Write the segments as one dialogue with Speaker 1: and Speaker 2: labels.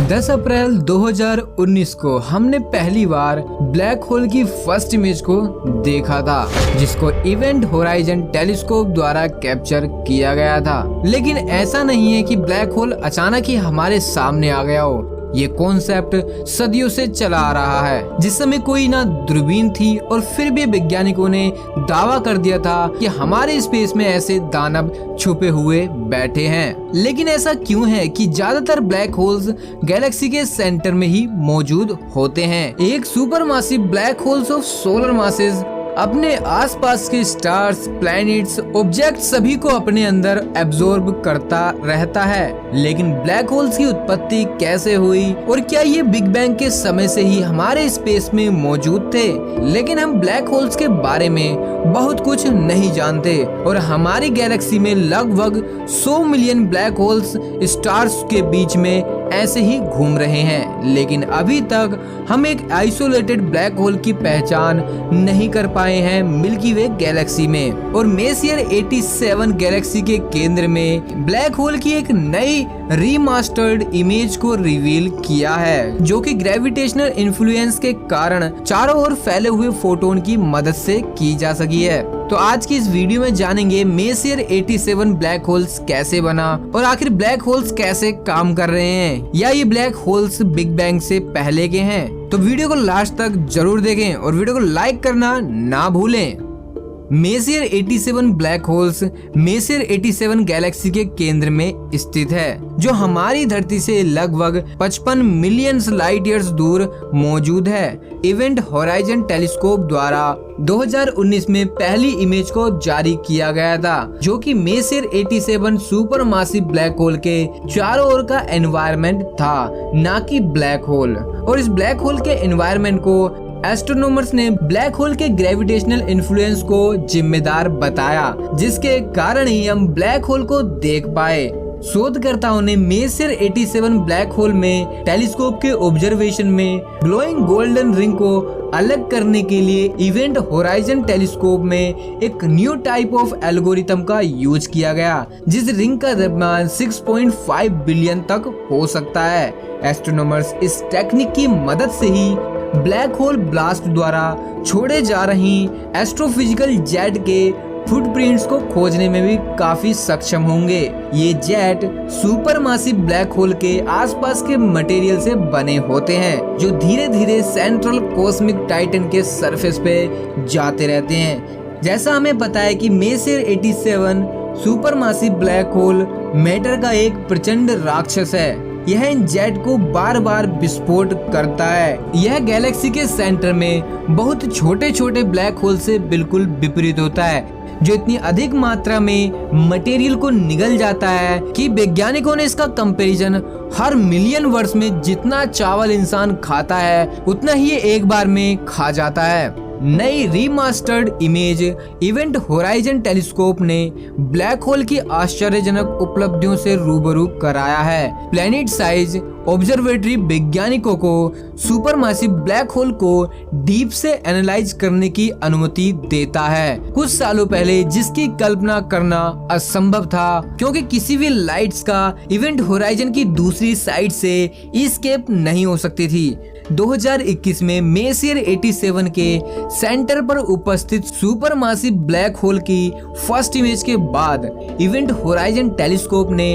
Speaker 1: 10 अप्रैल 2019 को हमने पहली बार ब्लैक होल की फर्स्ट इमेज को देखा था, जिसको इवेंट होराइजन टेलीस्कोप द्वारा कैप्चर किया गया था। लेकिन ऐसा नहीं है कि ब्लैक होल अचानक ही हमारे सामने आ गया हो। ये कॉन्सेप्ट सदियों से चला आ रहा है। जिस समय कोई ना दूरबीन थी और फिर भी वैज्ञानिकों ने दावा कर दिया था कि हमारे स्पेस में ऐसे दानव छुपे हुए बैठे हैं। लेकिन ऐसा क्यों है कि ज्यादातर ब्लैक होल्स गैलेक्सी के सेंटर में ही मौजूद होते हैं। एक supermassive black holes of solar masses अपने आसपास के स्टार्स, प्लैनेट्स, ऑब्जेक्ट सभी को अपने अंदर एब्जॉर्ब करता रहता है। लेकिन ब्लैक होल्स की उत्पत्ति कैसे हुई और क्या ये बिग बैंग के समय से ही हमारे स्पेस में मौजूद थे? लेकिन हम ब्लैक होल्स के बारे में बहुत कुछ नहीं जानते और हमारी गैलेक्सी में लगभग 100 मिलियन ब्लैक होल्स स्टार्स के बीच में ऐसे ही घूम रहे हैं। लेकिन अभी तक हम एक आइसोलेटेड ब्लैक होल की पहचान नहीं कर पाए हैं मिल्की वे गैलेक्सी में। और मेसियर 87 गैलेक्सी के केंद्र में ब्लैक होल की एक नई रीमास्टर्ड इमेज को रिवील किया है, जो कि ग्रेविटेशनल इन्फ्लुएंस के कारण चारों ओर फैले हुए फोटोन की मदद से की जा सकी है। तो आज की इस वीडियो में जानेंगे मेसियर 87 ब्लैक होल्स कैसे बना और आखिर ब्लैक होल्स कैसे काम कर रहे हैं, या ये ब्लैक होल्स बिग बैंग से पहले के हैं। तो वीडियो को लास्ट तक जरूर देखें और वीडियो को लाइक करना ना भूलें। Messier 87 black holes messier 87 Galaxy के केंद्र में स्थित है, जो हमारी धरती से लगभग 55 मिलियन लाइट ईयर्स दूर मौजूद है। इवेंट होराइजन टेलीस्कोप द्वारा 2019 में पहली इमेज को जारी किया गया था, जो कि मेसियर 87 सुपरमासिव ब्लैक होल के चारों ओर का एनवायरनमेंट था, ना कि ब्लैक होल। और इस ब्लैक होल के एनवायरनमेंट को एस्ट्रोनॉमर्स ने ब्लैक होल के ग्रेविटेशनल इन्फ्लुएंस को जिम्मेदार बताया, जिसके कारण ही हम ब्लैक होल को देख पाए। शोधकर्ताओं ने मेसियर 87 ब्लैक होल में टेलीस्कोप के ऑब्जर्वेशन में ग्लोइंग गोल्डन रिंग को अलग करने के लिए इवेंट होराइजन टेलीस्कोप में एक न्यू टाइप ऑफ एल्गोरिथम का यूज किया गया, जिस रिंग का द्रव्यमान 6.5 बिलियन तक हो सकता है। एस्ट्रोनॉमर्स इस टेक्निक की मदद से ही ब्लैक होल ब्लास्ट द्वारा छोड़े जा रही एस्ट्रोफिजिकल जेट के फुटप्रिंट्स को खोजने में भी काफी सक्षम होंगे। ये जेट सुपरमासिव ब्लैक होल के आसपास के मटेरियल से बने होते हैं, जो धीरे धीरे सेंट्रल कॉस्मिक टाइटन के सरफेस पे जाते रहते हैं। जैसा हमें पता है कि मेसियर 87 सुपरमासिव ब्लैक होल मैटर का एक प्रचंड राक्षस है। यह इन जेट को बार बार विस्फोट करता है। यह गैलेक्सी के सेंटर में बहुत छोटे छोटे ब्लैक होल से बिल्कुल विपरीत होता है, जो इतनी अधिक मात्रा में मटेरियल को निगल जाता है कि वैज्ञानिकों ने इसका कंपैरिजन हर मिलियन वर्ष में जितना चावल इंसान खाता है उतना ही ये एक बार में खा जाता है। नई remastered image event horizon telescope ने ब्लैक होल की आश्चर्यजनक उपलब्धियों से रूबरू कराया है। प्लैनेट साइज ऑब्जर्वेटरी वैज्ञानिकों को सुपरमासिव ब्लैक होल को डीप से एनालाइज करने की अनुमति देता है, कुछ सालों पहले जिसकी कल्पना करना असंभव था, क्योंकि किसी भी लाइट्स का इवेंट होराइजन की दूसरी साइड से एस्केप नहीं हो सकती थी। 2021 में मेसियर 87 के सेंटर पर उपस्थित सुपरमासिव ब्लैक होल की फर्स्ट इमेज के बाद इवेंट होराइजन टेलीस्कोप ने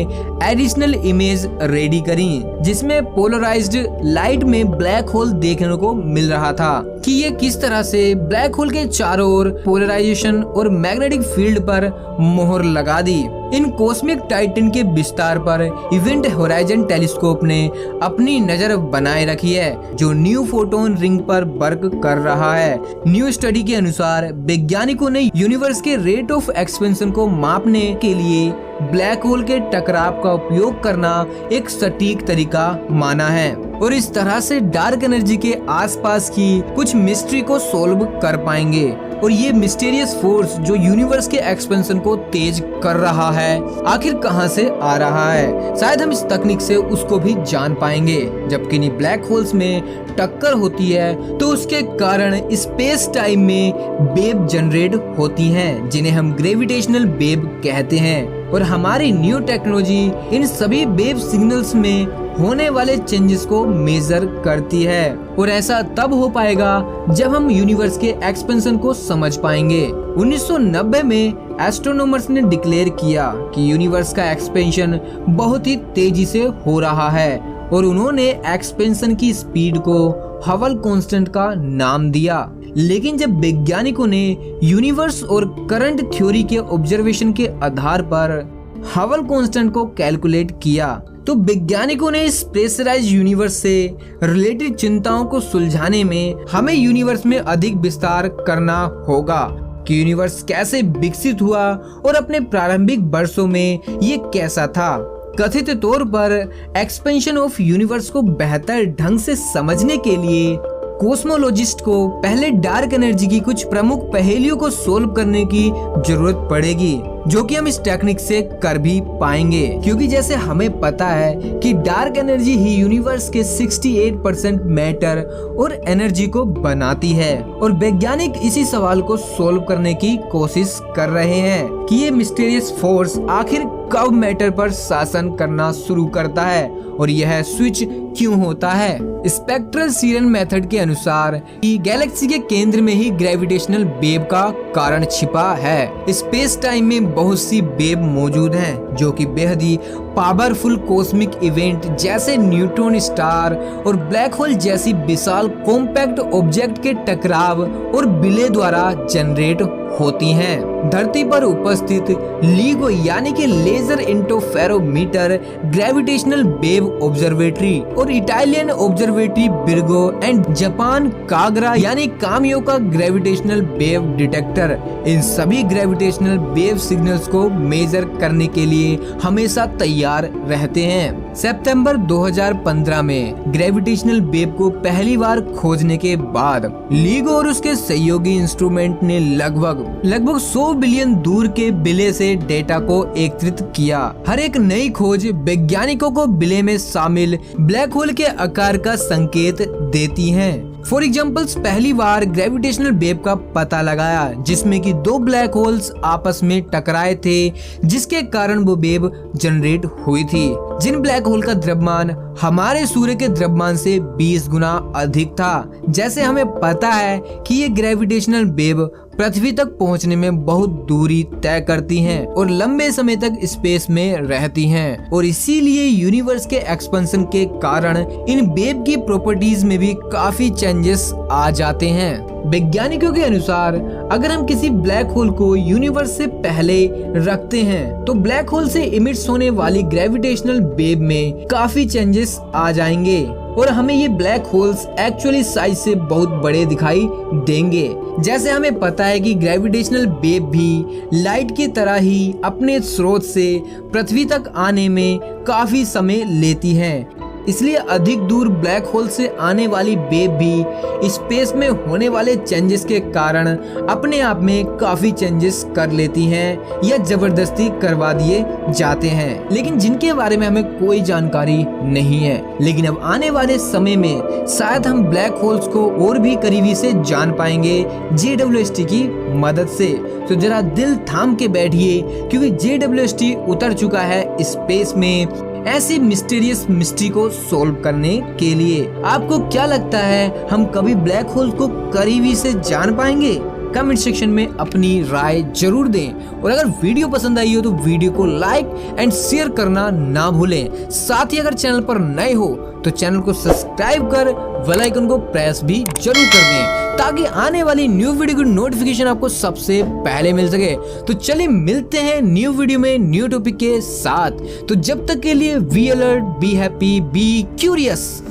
Speaker 1: एडिशनल इमेज रेडी करी, जिसमें पोलराइज्ड लाइट में ब्लैक होल देखने को मिल रहा था कि ये किस तरह से ब्लैक होल के चारों ओर पोलराइजेशन और मैग्नेटिक फील्ड पर मोहर लगा दी। इन कॉस्मिक टाइटन के विस्तार पर इवेंट होराइजन टेलीस्कोप ने अपनी नजर बनाए रखी है, जो न्यू फोटोन रिंग पर वर्क कर रहा है। न्यू स्टडी के अनुसार वैज्ञानिकों ने यूनिवर्स के रेट ऑफ एक्सपेंशन को मापने के लिए ब्लैक होल के टकराव का उपयोग करना एक सटीक तरीका माना है, और इस तरह से डार्क एनर्जी के आसपास की कुछ मिस्ट्री को सोल्व कर पाएंगे। और ये मिस्टीरियस फोर्स जो यूनिवर्स के एक्सपेंशन को तेज कर रहा है, आखिर कहां से आ रहा है? शायद हम इस तकनीक से उसको भी जान पाएंगे। जबकि इन ब्लैक होल्स में टक्कर होती है तो उसके कारण स्पेस टाइम में वेव जनरेट होती हैं, जिन्हें हम ग्रेविटेशनल वेव कहते हैं। और हमारी न्यू टेक्नोलॉजी इन सभी वेव सिग्नल्स में होने वाले चेंजेस को मेजर करती है। और ऐसा तब हो पाएगा जब हम यूनिवर्स के एक्सपेंशन को समझ पाएंगे। 1990 में एस्ट्रोनॉमर्स ने डिक्लेयर किया कि यूनिवर्स का एक्सपेंशन बहुत ही तेजी से हो रहा है और उन्होंने एक्सपेंशन की स्पीड को हबल कांस्टेंट का नाम दिया। लेकिन जब वैज्ञानिकों ने यूनिवर्स और करंट थ्योरी के ऑब्जर्वेशन के आधार पर हबल कांस्टेंट को कैलकुलेट किया तो वैज्ञानिकों ने इस प्रेशराइज्ड यूनिवर्स से रिलेटेड चिंताओं को सुलझाने में हमें यूनिवर्स में अधिक विस्तार करना होगा कि यूनिवर्स कैसे विकसित हुआ और अपने प्रारंभिक वर्षों में ये कैसा था। कथित तौर पर एक्सपेंशन ऑफ यूनिवर्स को बेहतर ढंग से समझने के लिए कॉस्मोलॉजिस्ट को पहले डार्क एनर्जी की कुछ प्रमुख पहेलियों को सोल्व करने की जरूरत पड़ेगी, जो कि हम इस टेक्निक से कर भी पाएंगे। क्योंकि जैसे हमें पता है कि डार्क एनर्जी ही यूनिवर्स के 68% मैटर और एनर्जी को बनाती है और वैज्ञानिक इसी सवाल को सोल्व करने की कोशिश कर रहे हैं कि ये मिस्टीरियस फोर्स आखिर कब मैटर पर शासन करना शुरू करता है और यह स्विच क्यों होता है। स्पेक्ट्रल सीरन मेथड के अनुसार कि गैलेक्सी के केंद्र में ही ग्रेविटेशनल वेव का कारण छिपा है। स्पेस टाइम में बहुत सी वेव मौजूद हैं जो कि बेहद ही पावरफुल कॉस्मिक इवेंट जैसे न्यूट्रॉन स्टार और ब्लैक होल जैसी विशाल कॉम्पैक्ट ऑब्जेक्ट के टकराव और विलय द्वारा जनरेट होती हैं। धरती पर उपस्थित लीगो यानी कि laser interferometer, gravitational wave observatory और Italian observatory Virgo and Japan KAGRA यानी कामियो का ग्रेविटेशनल वेव डिटेक्टर, इन सभी ग्रेविटेशनल वेव सिग्नल्स को मेजर करने के लिए हमेशा तैयार रहते हैं। सितंबर 2015 में ग्रेविटेशनल वेव को पहली बार खोजने के बाद लीगो और उसके सहयोगी इंस्ट्रूमेंट ने लगभग 100 बिलियन दूर के विलय से डेटा को एकत्रित किया। हर एक नई खोज वैज्ञानिकों को विलय में शामिल ब्लैक होल के आकार का संकेत देती हैं। फॉर एग्जाम्पल पहली बार ग्रेविटेशनल वेव का पता लगाया जिसमें कि दो ब्लैक होल्स आपस में टकराए थे जिसके कारण वो वेव जनरेट हुई थी। जिन ब्लैक होल का द्रव्यमान हमारे सूर्य के द्रव्यमान से 20 गुना अधिक था। जैसे हमें पता है कि ये ग्रेविटेशनल वेव पृथ्वी तक पहुंचने में बहुत दूरी तय करती हैं और लंबे समय तक स्पेस में रहती हैं और इसीलिए यूनिवर्स के एक्सपेंशन के कारण इन वेव की प्रॉपर्टीज में भी काफी चेंजेस आ जाते हैं। वैज्ञानिकों के अनुसार अगर हम किसी ब्लैक होल को यूनिवर्स से पहले रखते हैं तो ब्लैक होल से इमिट्स होने वाली ग्रेविटेशनल वेव में काफी चेंजेस आ जाएंगे और हमें ये ब्लैक होल्स एक्चुअली साइज से बहुत बड़े दिखाई देंगे। जैसे हमें पता है कि ग्रेविटेशनल वेव भी लाइट की तरह ही अपने स्रोत से पृथ्वी तक आने में काफी समय लेती है, इसलिए अधिक दूर ब्लैक होल से आने वाली वेव भी स्पेस में होने वाले चेंजेस के कारण अपने आप में काफी चेंजेस कर लेती हैं या जबरदस्ती करवा दिए जाते हैं, लेकिन जिनके बारे में हमें कोई जानकारी नहीं है। लेकिन अब आने वाले समय में शायद हम ब्लैक होल्स को और भी करीबी से जान पाएंगे JWST की मदद से। तो जरा दिल थाम के बैठिए क्योंकि JWST उतर चुका है स्पेस में ऐसी मिस्टीरियस मिस्ट्री को सोल्व करने के लिए। आपको क्या लगता है हम कभी ब्लैक होल को करीबी से जान पाएंगे? कमेंट सेक्शन में अपनी राय जरूर दें और अगर वीडियो पसंद आई हो तो वीडियो को लाइक एंड शेयर करना ना भूलें। साथ ही अगर चैनल पर नए हो तो चैनल को सब्सक्राइब कर बेल आइकन को प्रेस भी जरूर कर दें ताकि आने वाली न्यू वीडियो की नोटिफिकेशन आपको सबसे पहले मिल सके। तो चलिए मिलते हैं न्यू वीडियो में न्यू टॉपिक के साथ। तो जब तक के लिए be alert, be happy, be curious.